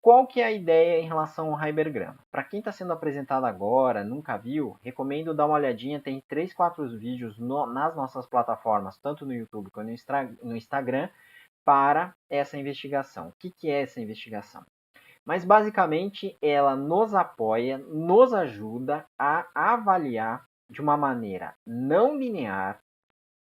qual que é a ideia em relação ao Hypergrama? Para quem está sendo apresentado agora, nunca viu, recomendo dar uma olhadinha. Tem 3, 4 vídeos nas nossas plataformas, tanto no YouTube quanto no Instagram, para essa investigação. O que é essa investigação? Mas basicamente ela nos apoia, nos ajuda a avaliar de uma maneira não linear,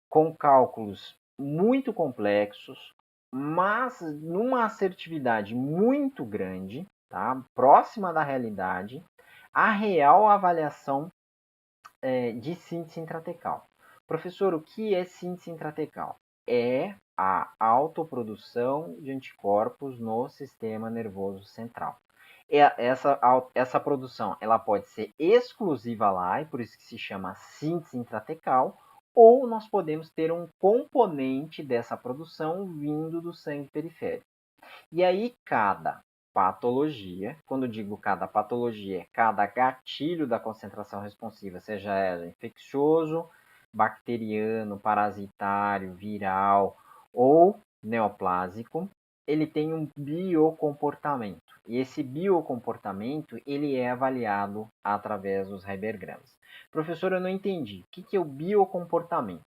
com cálculos muito complexos, mas numa assertividade muito grande, tá? Próxima da realidade, a real avaliação de síntese intratecal. Professor, o que é síntese intratecal? É a autoprodução de anticorpos no sistema nervoso central. Essa produção ela pode ser exclusiva lá, e por isso que se chama síntese intratecal, ou nós podemos ter um componente dessa produção vindo do sangue periférico. E aí, cada patologia, quando digo cada patologia, é cada gatilho da concentração responsiva, seja ela infeccioso, bacteriano, parasitário, viral ou neoplásico, ele tem um biocomportamento. E esse biocomportamento ele é avaliado através dos Heibergramas. Professor, eu não entendi. O que é o biocomportamento?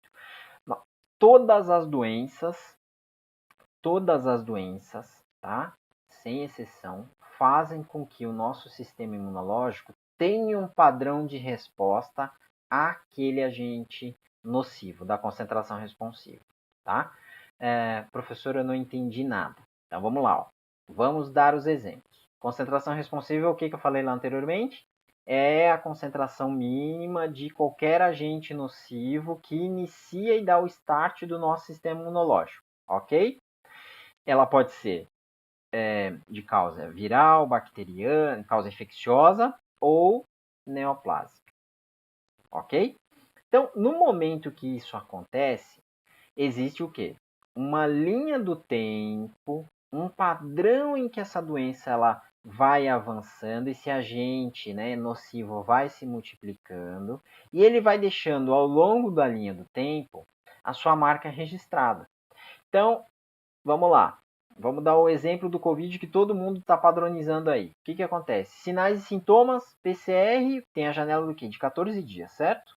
Todas as doenças, tá? Sem exceção, fazem com que o nosso sistema imunológico tenha um padrão de resposta àquele agente nocivo, da concentração responsiva, tá? Professor, eu não entendi nada. Então vamos lá, ó. Vamos dar os exemplos. Concentração responsiva, o que eu falei lá anteriormente? É a concentração mínima de qualquer agente nocivo que inicia e dá o start do nosso sistema imunológico, ok? Ela pode ser de causa viral, bacteriana, causa infecciosa ou neoplásica, ok? Então, no momento que isso acontece, existe o quê? Uma linha do tempo, um padrão em que essa doença ela vai avançando, esse agente nocivo vai se multiplicando e ele vai deixando ao longo da linha do tempo a sua marca registrada. Então, vamos lá. Vamos dar o exemplo do Covid que todo mundo está padronizando aí. O que acontece? Sinais e sintomas, PCR, tem a janela do quê? De 14 dias, certo?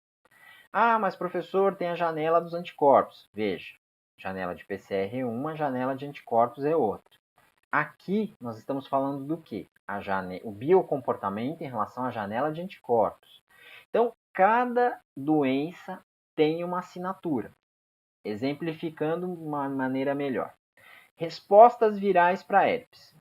Ah, mas professor, tem a janela dos anticorpos. Veja, janela de PCR é uma, janela de anticorpos é outra. Aqui nós estamos falando do quê? O biocomportamento em relação à janela de anticorpos. Então, cada doença tem uma assinatura. Exemplificando de uma maneira melhor. Respostas virais para herpes.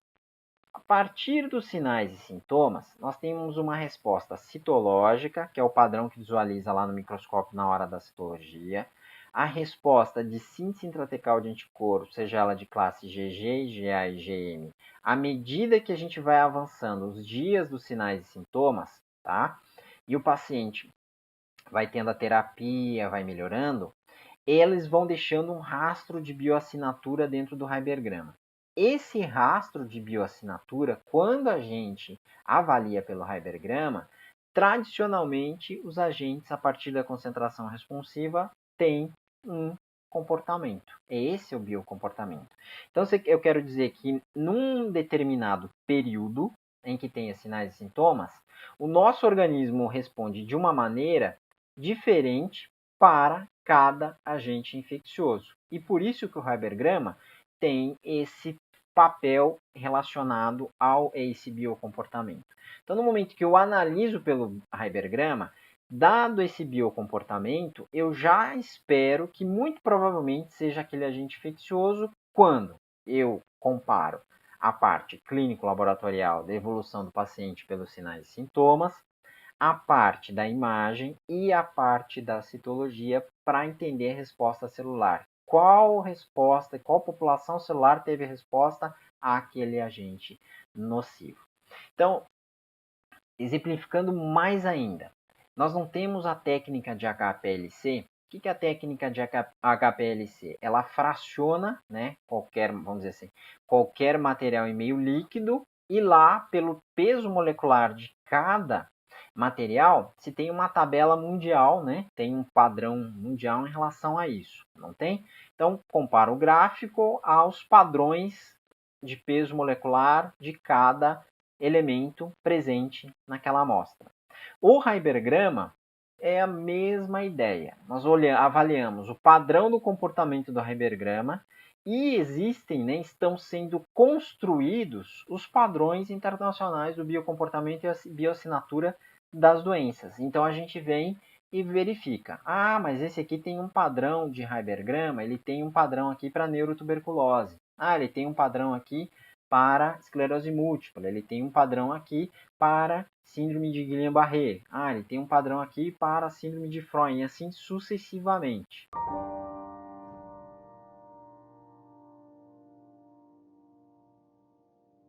A partir dos sinais e sintomas, nós temos uma resposta citológica, que é o padrão que visualiza lá no microscópio na hora da citologia. A resposta de síntese intratecal de anticorpos, seja ela de classe GG, IgA e IgM, à medida que a gente vai avançando os dias dos sinais e sintomas, tá? E o paciente vai tendo a terapia, vai melhorando, eles vão deixando um rastro de bioassinatura dentro do Heibergrama. Esse rastro de bioassinatura, quando a gente avalia pelo Heibergrama, tradicionalmente os agentes a partir da concentração responsiva têm um comportamento. Esse é o biocomportamento. Então eu quero dizer que num determinado período em que tenha sinais e sintomas, o nosso organismo responde de uma maneira diferente para cada agente infeccioso. E por isso que o Heibergrama tem esse papel relacionado ao esse biocomportamento. Então, no momento que eu analiso pelo Heibergrama, dado esse biocomportamento, eu já espero que muito provavelmente seja aquele agente infeccioso quando eu comparo a parte clínico-laboratorial da evolução do paciente pelos sinais e sintomas, a parte da imagem e a parte da citologia para entender a resposta celular. Qual resposta, qual população celular teve resposta àquele agente nocivo. Então, exemplificando mais ainda, nós não temos a técnica de HPLC. O que é a técnica de HPLC? Ela fraciona, vamos dizer assim, qualquer material em meio líquido e lá, pelo peso molecular de cada material, se tem uma tabela mundial, tem um padrão mundial em relação a isso, não tem? Então, compara o gráfico aos padrões de peso molecular de cada elemento presente naquela amostra. O Heibergrama é a mesma ideia. Nós avaliamos o padrão do comportamento do Heibergrama e existem, né, estão sendo construídos os padrões internacionais do biocomportamento e a bioassinatura das doenças. Então a gente vem e verifica. Ah, mas esse aqui tem um padrão de Heibergrama, ele tem um padrão aqui para neurotuberculose. Ah, ele tem um padrão aqui para esclerose múltipla, ele tem um padrão aqui para síndrome de Guillain-Barré. Ah, ele tem um padrão aqui para síndrome de Freund, e assim sucessivamente.